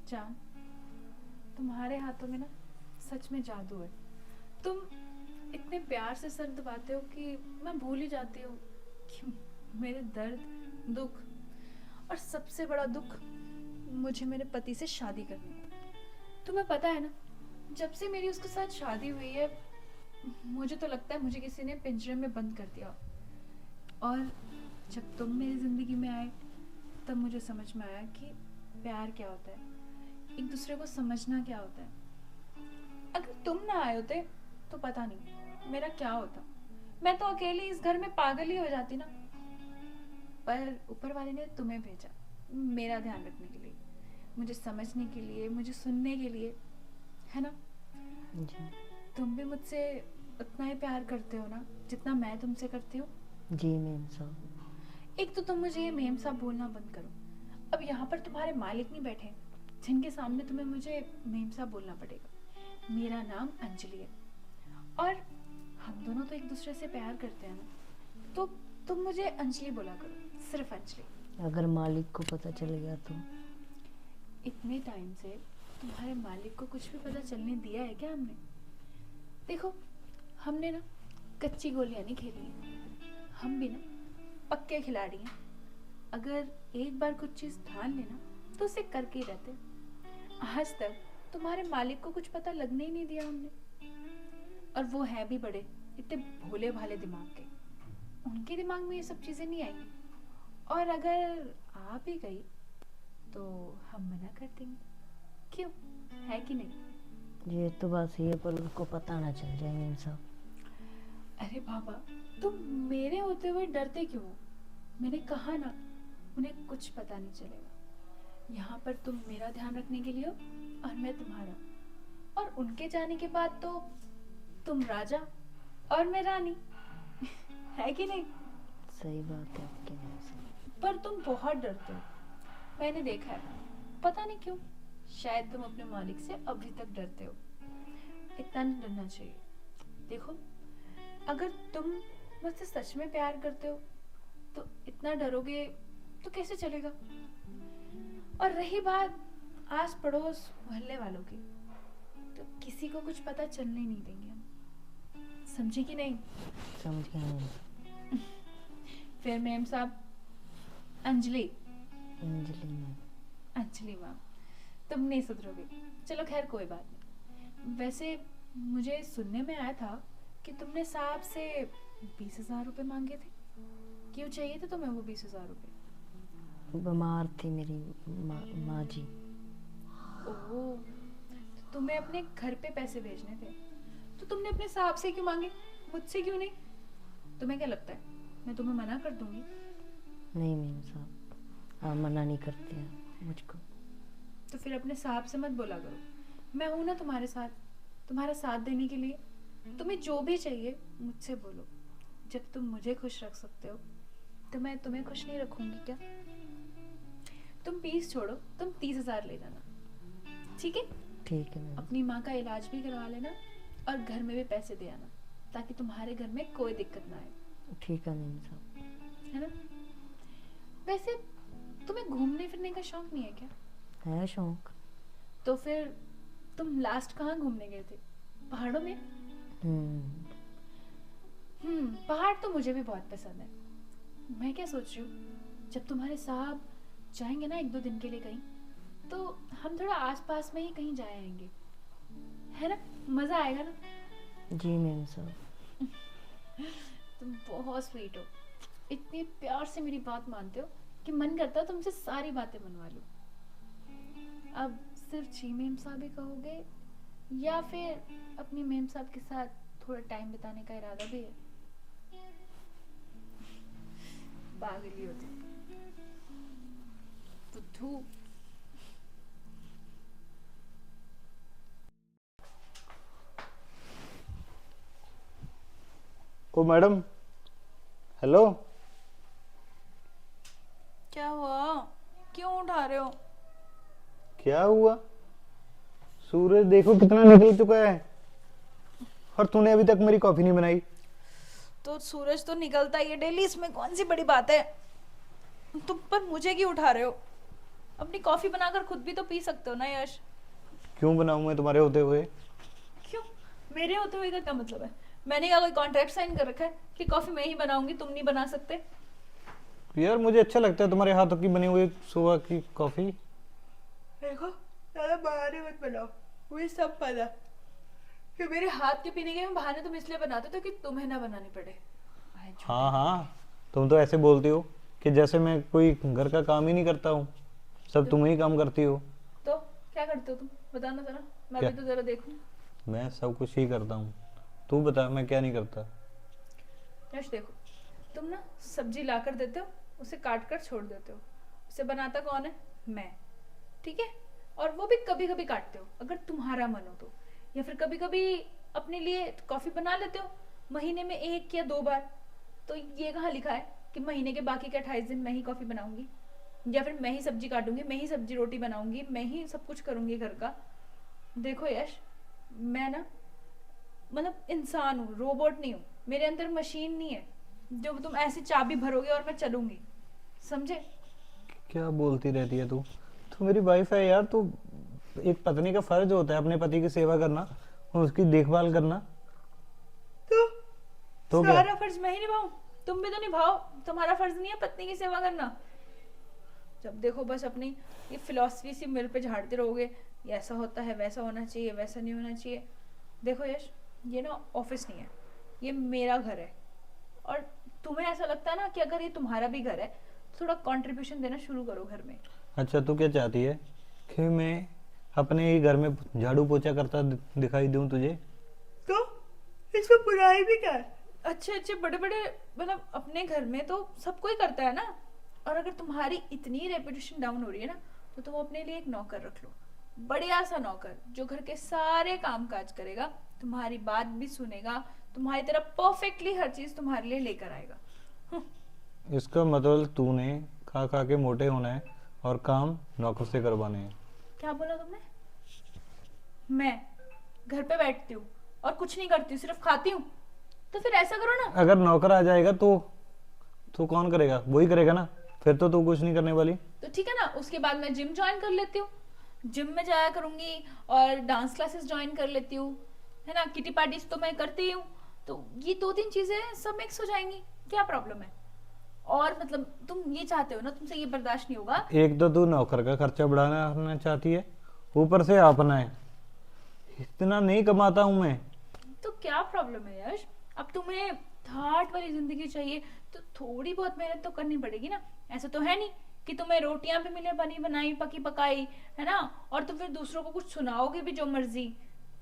जान, तुम्हारे हाथों में ना सच में जादू है। तुम इतने प्यार से सर दबाते हो कि मैं भूल ही जाती हूँ कि मेरे दर्द, दुख और सबसे बड़ा दुख मुझे मेरे पति से शादी करनी है। तुम्हें पता है ना, जब से मेरी उसके साथ शादी हुई है, मुझे तो लगता है मुझे किसी ने पिंजरे में बंद कर दिया। और जब तुम मेरी ज़िंदगी में आए, तब मुझे समझ में आया कि प्यार क्या होता है, एक दूसरे को समझना क्या होता है। अगर तुम ना आए होते तो पता नहीं मेरा क्या होता। मैं तो अकेली इस घर में पागल ही हो जाती ना। पर ऊपर वाले ने तुम्हें भेजा मेरा ध्यान रखने के लिए, मुझे समझने के लिए, मुझे सुनने के लिए, है ना। जी तुम भी मुझसे उतना ही प्यार करते हो ना जितना मैं तुमसे करती हूँ। जी मेम साहब। एक तो तुम मुझे ये मेम साहब बोलना बंद करो। अब यहाँ पर तुम्हारे मालिक नहीं बैठे जिनके सामने तुम्हें मुझे मेम साहब बोलना पड़ेगा। मेरा नाम अंजलि है और हम दोनों तो एक दूसरे से प्यार करते हैं ना, तो तुम मुझे अंजलि बोला करो, सिर्फ अंजलि। अगर मालिक को पता चल गया तो? इतने टाइम से तुम्हारे मालिक को कुछ भी पता चलने दिया है क्या हमने? देखो, हमने ना कच्ची गोलियां नहीं खेली हैं, हम भी ना पक्के खिलाड़ी हैं। अगर एक बार कुछ चीज़ ठान लेना तो उसे करके ही रहते। आज तक तुम्हारे मालिक को कुछ पता लगने ही नहीं दिया हमने। और वो है भी बड़े इतने भोले भाले दिमाग के, उनके दिमाग में ये सब चीज़ें नहीं आएंगी। और अगर आ भी गई तो हम मना कर देंगे, क्यों, है कि नहीं? ये तो बात सही है, पर उसको पता ना चल जाए मेम साहब। अरे बाबा, तुम मेरे होते हुए डरते क्यों हो? मैंने कहा ना, उन्हें कुछ पता नहीं चलेगा। यहाँ पर तुम मेरा ध्यान रखने के लिए हो और मैं तुम्हारा। और उनके जाने के बाद तो तुम राजा और मैं रानी, है कि नहीं? सही बात है आपकी मेम साहब। पर तुम बहुत डरते हो, मैंने देखा है। पता नहीं क्यों, शायद तुम अपने मालिक से अभी तक डरते हो। इतना नहीं डरना चाहिए। देखो, अगर तुम मुझसे सच में प्यार करते हो तो इतना डरोगे तो कैसे चलेगा? और रही बात आस पड़ोस मोहल्ले वालों की, तो किसी को कुछ पता चलने नहीं देंगे हम, समझे कि नहीं? समझ गया मेम साहब। फिर मैम साहब, अंजलि। अंजलि मैम। अंजलि मैम, तुम नहीं सुधरोगे। चलो खैर, कोई बात नहीं। वैसे मुझे सुनने में आया था कि तुमने साहब से 20,000 रुपये मांगे थे। क्यों चाहिए थे तुम्हें वो 20,000 रुपये? बीमार थी मेरी माँ जी। ओह, तो तुम्हें अपने घर पे पैसे भेजने थे, तो तुमने अपने साहब से क्यों मांगे, मुझसे क्यों नहीं? तुम्हें क्या लगता है मैं तुम्हें मना कर दूंगी? नहीं मेम साहब, आप मना नहीं करते हैं मुझको। तो फिर अपने साहब से मत बोला करो। मैं हूं ना तुम्हारे साथ, तुम्हारा साथ देने के लिए। तुम्हें जो भी चाहिए मुझसे बोलो। जब तुम मुझे खुश रख सकते हो तो मैं तुम्हें खुश नहीं रखूंगी क्या? तुम 20 छोड़ो, तुम 30,000 ले जाना, ठीक है? ठीक है मैम। अपनी माँ का इलाज भी करवा लेना और घर में भी पैसे दे आना, ताकि तुम्हारे घर में कोई दिक्कत ना आए, ठीक है मैम साहब। है ना? वैसे तुम्हें घूमने फिरने का शौक नहीं है क्या? है शौक। तो फिर तुम लास्ट कहाँ घूमने गए थे? पहाड़ों में? पहाड़ तो मुझे भी बहुत पसंद है। मैं क्या सोच रही हूँ, जब तुम्हारे साहब जाएंगे ना 1-2 दिन के लिए कहीं, तो हम थोड़ा आसपास में ही कहीं जाए आएंगे, है ना? मज़ा आएगा ना? जी मैम साहब। तुम बहुत स्वीट हो, इतने प्यार से मेरी बात मानते हो कि मन करता है तुमसे सारी बातें मनवा लूं। अब सिर्फ जी मेम साहब ही कहोगे या फिर अपनी मेम साहब के साथ थोड़ा टाइम बिताने का इरादा भी है? पागल ही होती बुद्धू। ओ मैडम, हेलो। क्या हुआ, क्यों उठा रहे हो? क्या हुआ? सूरज देखो कितना निकल चुका है और तूने अभी तक मेरी कॉफी नहीं बनाई। तो सूरज तो निकलता ही है डेली, इसमें कौन सी बड़ी बात है? तुम पर मुझे क्यों उठा रहे हो? अपनी कॉफी बनाकर खुद भी तो पी सकते हो ना यश। क्यों बनाऊं मैं तुम्हारे होते हुए? क्यों? मेरे होते हुए का क्या मतलब है? मैंने क्या कोई कॉन्ट्रैक्ट साइन कर रखा है कि कॉफी मैं ही बनाऊंगी, तुम नहीं बना सकते? यार मुझे अच्छा लगता है तुम्हारे हाथों की बनी हुई सुबह की कॉफी। देखो ज्यादा बहाने मत बनाओ, मुझे सब पता कि मेरे हाथ के पीने के बहाने तुम इसलिए बनाते हो कि तुम्हें ना बनानी पड़े। आए झूठे। हाँ हाँ, तुम तो ऐसे बोलती हो कि जैसे मैं कोई घर का काम ही नहीं करता हूँ, सब तुम ही काम करती हो। तो क्या करते हो तुम, बताना जरा, मैं क्या? भी तो जरा देखूं। मैं सब कुछ ही करता हूँ, तू बता मैं क्या नहीं करता। यश देखो, तुम ना सब्जी ला कर देते हो, उसे काट कर छोड़ देते हो, उसे बनाता कौन है? मैं। ठीक है? और वो भी कभी कभी काटते हो अगर तुम्हारा मन हो तो, या फिर कभी कभी अपने लिए कॉफी बना लेते हो महीने में 1 या 2 बार। तो ये कहाँ लिखा है कि महीने के बाकी के 28 दिन मैं ही कॉफी बनाऊंगी, या फिर मैं ही सब्जी काटूंगी, मैं ही सब्जी रोटी बनाऊंगी, मैं ही सब कुछ करूंगी घर का। देखो यश, मैं ना मतलब इंसान हूँ, रोबोट नहीं हूँ। मेरे अंदर मशीन नहीं है जो तुम ऐसी चाबी भरोगे और मैं चलूंगी, समझे? क्या बोलती रहती है तू? तू मेरी वाइफ है यार, तू एक पत्नी का फर्ज होता है अपने पति की सेवा करना और उसकी देखभाल करना। तो क्या? सारा फर्ज मैं ही निभाऊं? तुम भी तो निभाओ, तुम्हारा फर्ज नहीं है पत्नी की सेवा करना? जब देखो बस अपनी ये फिलॉसफी सी मेरे पे झाड़ते रहोगे, ये ऐसा होता है, वैसा होना चाहिए, वैसा नहीं होना चाहिए। देखो यश, ये ना ऑफिस नहीं है, ये मेरा घर है। और तुम्हें ऐसा लगता है ना कि अगर ये तुम्हारा भी घर है तो थोड़ा कंट्रीब्यूशन देना शुरू करो घर में। अच्छा तू क्या चाहती है कि मैं अपने ही घर में झाड़ू पोछा करता दिखाई दूं तुझे? तो इसमें बुराई भी क्या है? अच्छे अच्छे बड़े बड़े मतलब अपने घर में तो सब कोई करता है ना। और अगर तुम्हारी इतनी रेपुटेशन डाउन हो रही है ना, तो तुम अपने लिए एक नौकर रख लो, बढ़िया सा नौकर जो घर के सारे काम काज करेगा, तुम्हारी बात भी सुनेगा, तुम्हारी तरह परफेक्टली हर चीज तुम्हारे लिए लेकर आएगा। इसका मतलब तूने खा खा के मोटे होना है और काम नौकर से करवाने हैं। क्या बोला तुमने? मैं घर पे बैठती हूँ और कुछ नहीं करती हूँ, सिर्फ खाती हूँ? तो फिर ऐसा करो ना। अगर नौकर आ जाएगा तो कौन करेगा? वही करेगा ना, फिर तो तू कुछ नहीं करने वाली। तो ठीक है ना, उसके बाद मैं जिम ज्वाइन कर लेती हूँ, जिम में जाया करूंगी और डांस क्लासेस ज्वाइन कर लेती हूँ, है ना, किटी पार्टीज तो मैं करती ही हूँ। तो ये 2-3 चीजें सब मिक्स हो जाएंगी, क्या प्रॉब्लम है? और मतलब तुम ये चाहते हो ना, तुमसे ये बर्दाश्त नहीं होगा। एक तो तू नौकर का खर्चा बढ़ाना चाहती है, ऊपर से अपना है। इतना नहीं कमाता हूं मैं। तो क्या प्रॉब्लम है यश? अब तुम्हें थाट वाली जिंदगी चाहिए तो थोड़ी बहुत मेहनत तो करनी पड़ेगी ना। ऐसा तो है नहीं कि तुम्हें रोटियां भी मिले बनी बनाई पकी पकाई, है ना, और तुम फिर दूसरों को कुछ सुनाओगे भी जो मर्जी,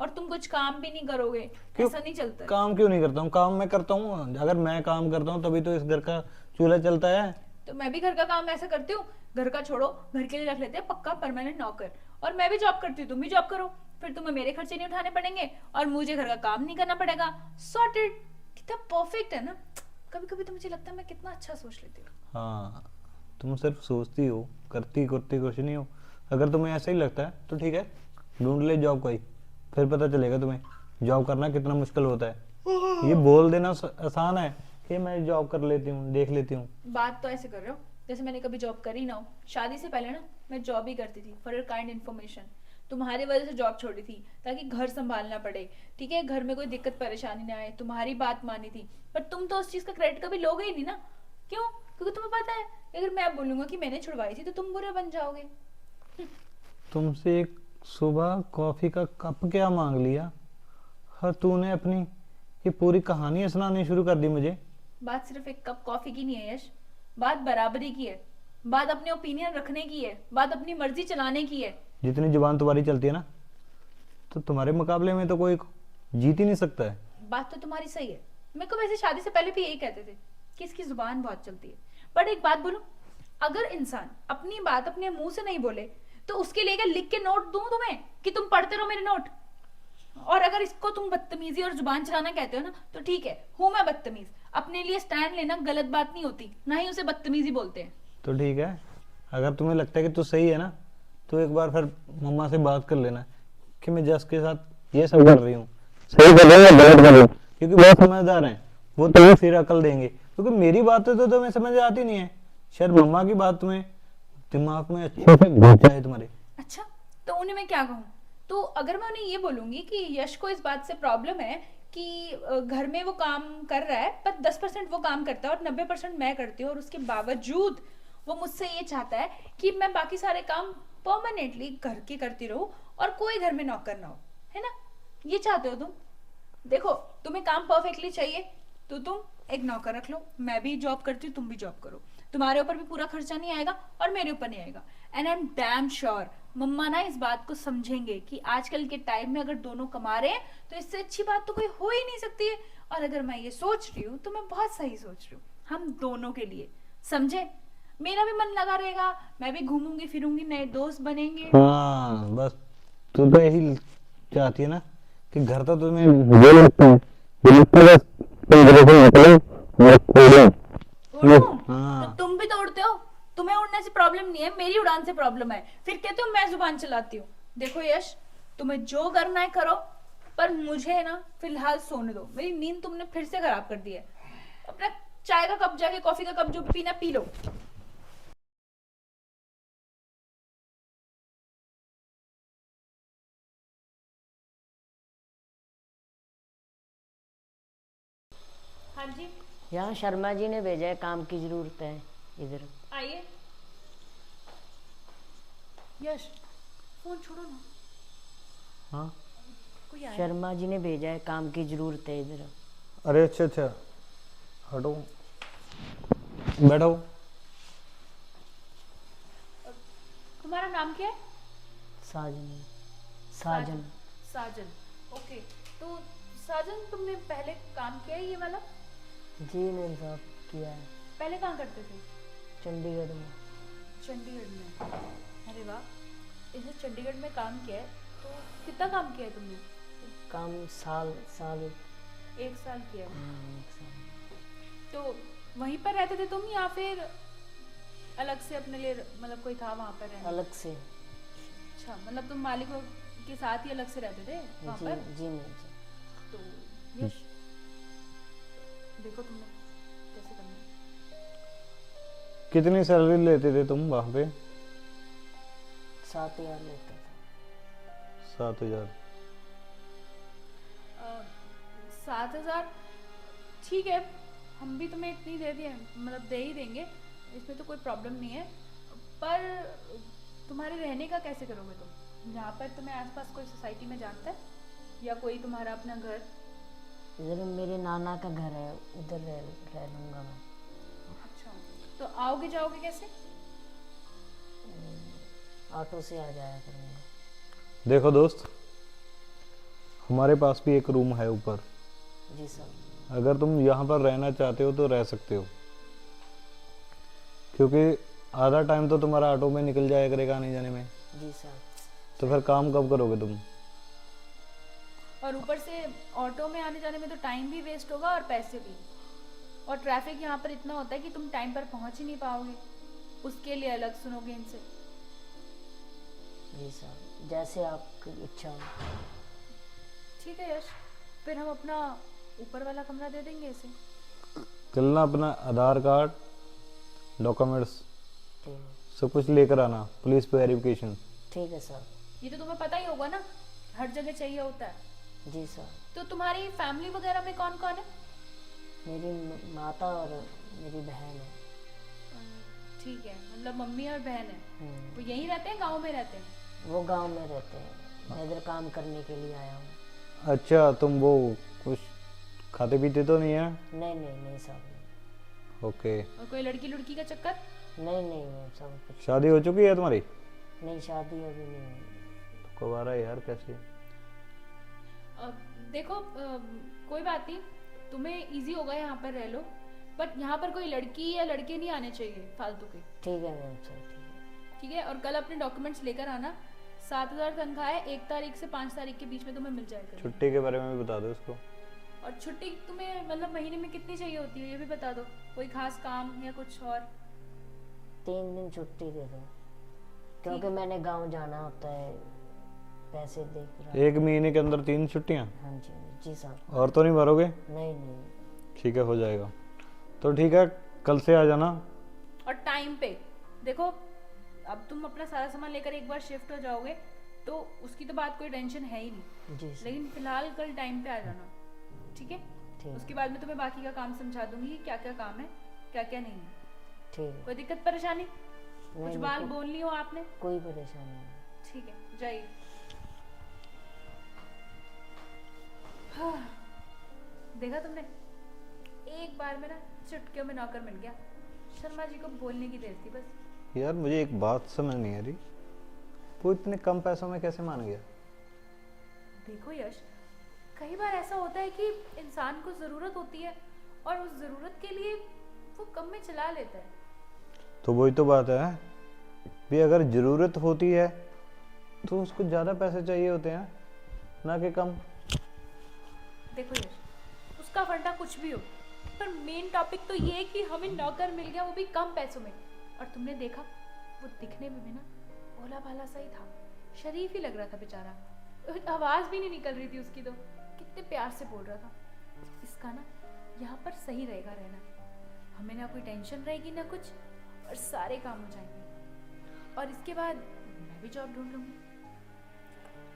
और तुम कुछ काम भी नहीं करोगे। क्यों? ऐसा नहीं चलता है। काम क्यों नहीं करता हूँ? काम मैं करता हूँ। अगर मैं काम करता हूँ तभी तो इस घर का चूल्हा चलता है। तो मैं भी घर का काम ऐसा करती हूँ, घर का छोड़ो, घर के लिए रख लेते हैं पक्का परमानेंट नौकर। और मैं भी जॉब करती हूँ, तुम भी जॉब करो, फिर तुम्हें मेरे खर्चे नहीं उठाने पड़ेंगे और मुझे घर का काम नहीं करना पड़ेगा। सॉर्टेड। कितना परफेक्ट है ना। कभी कभी तो मुझे लगता है मैं कितना अच्छा सोच लेती हूँ। हाँ, तुम सिर्फ सोचती हो, करती करती कुछ नहीं हो। अगर तुम्हें ऐसा ही लगता है तो ठीक है, ढूंढ ले जॉब कोई, फिर पता चलेगा तुम्हें जॉब करना कितना मुश्किल होता है। ये बोल देना आसान है कि मैं जॉब कर लेती हूँ, देख लेती हूँ। बात तो ऐसे कर रहे हो जैसे मैंने कभी जॉब करी ना हो। शादी से पहले ना मैं जॉब ही करती थी, फॉर योर काइंड इन्फॉर्मेशन। तुम्हारी वजह से जॉब छोड़ी थी ताकि घर संभालना पड़े, ठीक है, घर में कोई दिक्कत परेशानी ना आए, तुम्हारी बात मानी थी। पर तुम तो उस चीज का क्रेडिट कभी लोगे ही नहीं ना। क्यों? क्योंकि तुम्हें पता है अगर मैं बोलूंगा कि मैंने छुड़वाई थी तो तुम बुरे बन जाओगे। तुमसे एक सुबह कॉफी का कप क्या मांग लिया, और तूने अपनी ये पूरी कहानी सुनानी शुरू कर दी मुझे। बात सिर्फ एक कप कॉफी की नहीं है यश, बात बराबरी की है, बात अपने ओपिनियन रखने की है, बात अपनी मर्जी चलाने की है। जितनी जुबान तुम्हारी चलती है ना, तो तुम्हारे मुकाबले में तो कोई जीत ही नहीं सकता है। बात तो तुम्हारी सही है। मेरे को वैसे शादी से पहले भी यही कहते थे कि इसकी जुबान बहुत चलती है। बट एक बात बोलूं, अगर इंसान अपनी बात अपने मुंह से नहीं बोले तो उसके लिए क्या लिख के नोट दूं तुम्हें कि तुम पढ़ते रहो मेरे नोट? और अगर इसको तुम बदतमीजी और जुबान चलाना कहते हो ना, तो ठीक है, हूं मैं बदतमीज। अपने लिए स्टैंड लेना गलत बात नहीं होती, ना ही उसे बदतमीजी बोलते हैं। तो ठीक है, अगर तुम्हें लगता है कि तू सही है ना, तो एक बार फिर मम्मा से बात कर लेना कि मैं जस के साथ ये सब कर रही हूँ, सही कर रही हूँ या गलत कर रही हूँ। क्योंकि बहुत समझदार हैं वो, तुम्हें फिर अकल देंगे। क्योंकि मेरी बातें तो तुम्हें समझ आती नहीं है, शायद मम्मा की बात तुम्हें दिमाग में अच्छे से घुस जाए तुम्हारे। अच्छा, तो उन्हें मैं क्या कहूँ? तो अगर मैं उन्हें ये बोलूंगी कि यश को इस बात से प्रॉब्लम है कि घर में वो काम कर रहा है पर 10% वो काम करता है और 90% मैं करती हूँ, और उसके बावजूद वो मुझसे ये चाहता है कि मैं बाकी सारे काम परमानेंटली घर के करती रहूँ और कोई घर में नौकर ना हो, है ना? ये चाहते हो तुम? देखो, तुम्हें काम परफेक्टली चाहिए तो तुम एक नौकर रख लो, मैं भी जॉब करती हूँ, तुम भी जॉब करो, तुम्हारे ऊपर भी पूरा खर्चा नहीं आएगा और मेरे ऊपर नहीं आएगा। And I am damn sure मम्मा ना इस बात को समझेंगे कि आजकल के टाइम में अगर दोनों कमा रहे हैं तो इससे अच्छी बात तो कोई हो ही नहीं सकती है। और अगर मैं ये सोच रही हूँ तो मैं बहुत सही सोच रही हूँ, हम दोनों के लिए, समझे? मेरा भी मन लगा रहेगा, मैं भी घूमूंगी फिरूंगी, नए दोस्त बनेंगे। हाँ बस, तू तो यही चाहती है ना कि घर तो तुम्हें ये लगता है, ये लगता है बस तुम घर से निकलो और खोलो। उड़ूं? तो हाँ तुम भी तो उड़ते हो, तुम्हें उड़ने से प्रॉब्लम नहीं है, मेरी उड़ान से प्रॉब्लम है। फिर कहते हो मैं जुबान चलाती हूँ। देखो यश, तुम्हें जो करना है करो, पर मुझे ना फिलहाल सोने दो, मेरी नींद तुमने फिर से खराब कर दी है। अपना चाय का कप जाके, कॉफी का कप जो पीना पी लो। हाँ जी, यहाँ शर्मा जी ने भेजा है, काम की जरूरत है इधर। आइए। यश, फोन छोड़ो ना, हाँ। कोई आया। शर्मा जी ने भेजा है, काम की जरूरत है इधर। अरे अच्छा अच्छा, हटो, बैठो। तुम्हारा नाम क्या है? साजन। साजन। साजन, ओके। तो साजन, तुमने पहले काम किया है ये वाला? जी मैम साहब, किया है। पहले कहाँ करते थे? चंडीगढ़ में। चंडीगढ़ में? अरे वाह, इसने चंडीगढ़ में काम किया है, तो कितना काम किया है तुमने? काम साल साल 1 साल किया है। 1 साल। तो वहीं पर रहते थे तुम या फिर अलग से अपने लिए, मतलब कोई था वहाँ पर रहने? अलग से। अच्छा, मतलब तुम मालिकों के साथ ही अलग से रहते थे वहाँ जी पर? जी मैम साहब। तो यश, देखो तुमने कैसे करना है। कितनी सैलरी लेते थे तुम वहाँ पे? 7,000 लेता था। 7,000। 7,000 ठीक है, हम भी तुम्हें इतनी दे दिए, मतलब दे ही देंगे, इसमें तो कोई प्रॉब्लम नहीं है। पर तुम्हारे रहने का कैसे करोगे तुम? यहाँ पर तुम्हें आसपास कोई सोसाइटी में जानता है या कोई तुम्हारा अपना घर? इधर मेरे नाना का घर है, उधर रह लूँगा मैं। अच्छा, तो आओगे जाओगे कैसे? ऑटो से आ जाया करूँगा। देखो दोस्त, हमारे पास भी एक रूम है ऊपर, जी सर। अगर तुम यहाँ पर रहना चाहते हो तो रह सकते हो, क्योंकि आधा टाइम तो तुम्हारा ऑटो में निकल जाया करेगा आने जाने में। जी सर। तो फिर काम कब करोगे तुम? और ऊपर से ऑटो में आने जाने में तो टाइम भी वेस्ट होगा और पैसे भी, और ट्रैफिक यहाँ पर इतना होता है कि तुम टाइम पर पहुँच ही नहीं पाओगे, उसके लिए अलग सुनोगे इनसे। जी सर, जैसे आपकी इच्छा हो। ठीक है यश, फिर हम अपना ऊपर वाला कमरा दे देंगे इसे। चलना, अपना आधार कार्ड, डॉक्यूमेंट्स ठीक है। सब कुछ लेकर आना, पुलिस वेरिफिकेशन। ठीक है सर। ये तो तुम्हें पता ही होगा ना, हर जगह चाहिए होता है। जी सर। तो तुम्हारी फैमिली वगैरह में कौन कौन है? मेरी माता और मेरी बहन है। ठीक है, मतलब मम्मी और बहन है। हम्म। वो यहीं रहते हैं, गांव में रहते हैं? वो गांव में रहते हैं, मैं इधर काम करने के लिए आया हूँ। अच्छा, तुम वो कुछ खाते पीते तो नहीं है? नहीं नहीं नहीं साहब। ओके। और कोई लड़की लुड़की का चक्कर? नहीं नहीं मैम साहब, कुछ शादी हो चुकी है तुम्हारी? नहीं, शादी अभी नहीं हुई। कब आ रहा है यार, कैसे? देखो, कोई बात नहीं, तुम्हें इजी होगा, यहाँ पर रह लो, बट यहाँ पर कोई लड़की या लड़के नहीं आने चाहिए फालतू के। ठीक है मैम साहब, ठीक है। ठीक है, और कल अपने डॉक्यूमेंट्स लेकर आना। 7,000 तनख्वाह है, 1 तारीख से 5 तारीख के बीच में तुम्हें मिल जाएगा। छुट्टी के बारे में भी बता दो उसको। और छुट्टी तुम्हें मतलब महीने में कितनी चाहिए होती है ये भी बता दो, कोई खास काम या कुछ और? 3 दिन छुट्टी दे दो, क्योंकि मैंने गांव जाना होता है, पैसे देख रहा। 1 महीने के अंदर 3 छुट्टियाँ? हाँ जी जी साहब। और तो नहीं भरोगे? नहीं नहीं। ठीक है, हो जाएगा। तो ठीक है, कल से आ जाना। और टाइम पे देखो, अब तुम अपना सारा सामान लेकर एक बार शिफ्ट हो जाओगे तो उसकी तो बात कोई टेंशन है ही नहीं, जी सर। लेकिन फिलहाल कल टाइम पे आ जाना, ठीक है? ठीक उसके बाद में तुम्हें बाकी का काम समझा दूंगी क्या क्या काम है, क्या क्या नहीं है। ठीक। कोई दिक्कत परेशानी? कुछ नहीं, बाल बोलनी हो आपने? कोई परेशानी नहीं। ठीक है, जाइए। हाँ, देखा तुमने, एक बार में ना चुटकियों में नौकर मिल गया। शर्मा जी को बोलने की देर थी बस। यार मुझे एक बात समझ नहीं आ रही, वो इतने कम पैसों में कैसे मान गया? देखो यश, कई बार ऐसा होता है कि इंसान को ज़रूरत होती है और उस ज़रूरत के लिए वो कम में चला लेता है। तो वही तो बात है भी, अगर जरूरत होती है तो उसको ज्यादा पैसे चाहिए होते हैं, ना कि कम। देखो यश, उसका फंडा कुछ भी हो, पर मेन टॉपिक तो ये है कि हमें नौकर मिल गया, वो भी कम पैसों में। और तुमने देखा, वो दिखने में भी ना भोला भाला सा ही था, शरीफ ही लग रहा था बेचारा। आवाज़ भी नहीं निकल रही थी उसकी, तो कितने प्यार से बोल रहा था। इसका ना यहाँ पर सही रहेगा रहना, हमें ना कोई टेंशन रहेगी ना कुछ, और सारे काम हो जाएंगे। और इसके बाद मैं भी जॉब ढूंढ लूँगी।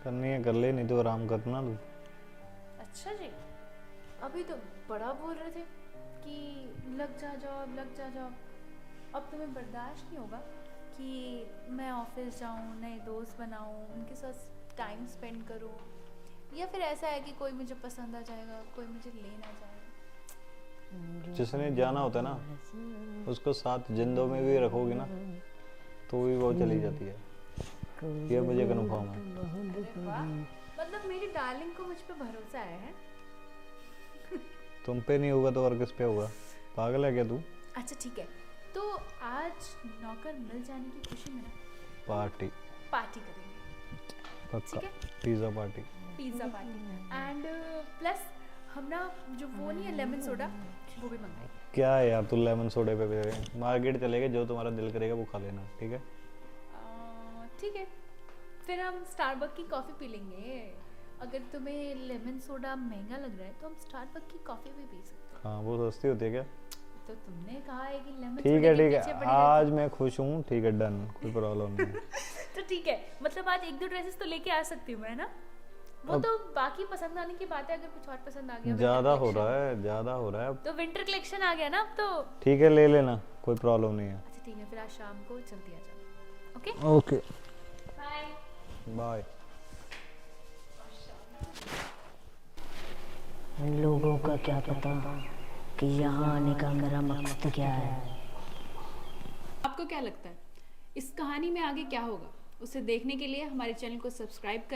करनी है कर ले, नहीं तो आराम करना तू। अच्छा जी, अभी तो बड़ा बोल रहे थे कि लग जा जॉब, लग जा जॉब। अब तुम्हें बर्दाश्त नहीं होगा कि मैं ऑफिस जाऊँ, नए दोस्त बनाऊँ, उनके साथ टाइम स्पेंड करूँ, या फिर ऐसा है कि कोई मुझे पसंद आ जाएगा, कोई मुझे लेना जाएगा। जिसने जाना होता है ना, उसको साथ जिंदों में भी रखोगी ना तो भी वो चली जाती है, ये मुझे कन्फर्म है। अरे वाह, मतलब मेरी डार्लिंग को मुझ पे भरोसा है। तुम पे नहीं होगा तो और किस पे होगा? पागल है क्या तू? अच्छा ठीक है, तो आज नौकर मिल जाने की खुशी में ना पार्टी पार्टी करेंगे, पक्का, ठीक है? Pizza party. Pizza party and plus हम ना जो वो नहीं है लेमन सोडा, वो भी मंगाएंगे। क्या है यार, तू लेमन सोडे पे भी रहे। मार्केट चलेगा, जो तुम्हारा दिल करेगा वो खा लेना, ठीक है? ठीक है, फिर हम स्टारबक की कॉफ़ी पी लेंगे। अगर तुम्हें लेमन सोडा महंगा लग रहा है तो हम स्टारबक की कॉफ़ी भी पी सकते हैं। हाँ, वो सस्ती होती है क्या? तो तुमने कहा है कि लेमन ठीक है ठीक है, आज मैं खुश हूँ, ठीक है डन, कोई प्रॉब्लम नहीं। तो ठीक है, मतलब आज एक दो ड्रेसेस तो लेके आ सकती हूँ मैं ना। वो तो बाकी पसंद आने की बात है, अगर कुछ और पसंद आ गया। ज्यादा हो रहा है, ज्यादा हो रहा है अब। तो विंटर कलेक्शन आ गया ना अब तो। ठीक है, ले लेना, कोई प्रॉब्लम नहीं है। अच्छा ठीक है, फिर आज शाम को जल्दी आ जाओ। Okay okay, bye bye. इन लोगों का क्या पता कि यहाँ आने का मेरा मकसद क्या है। आपको क्या लगता है इस कहानी में आगे क्या होगा? उसे देखने के लिए हमारे चैनल को सब्सक्राइब कर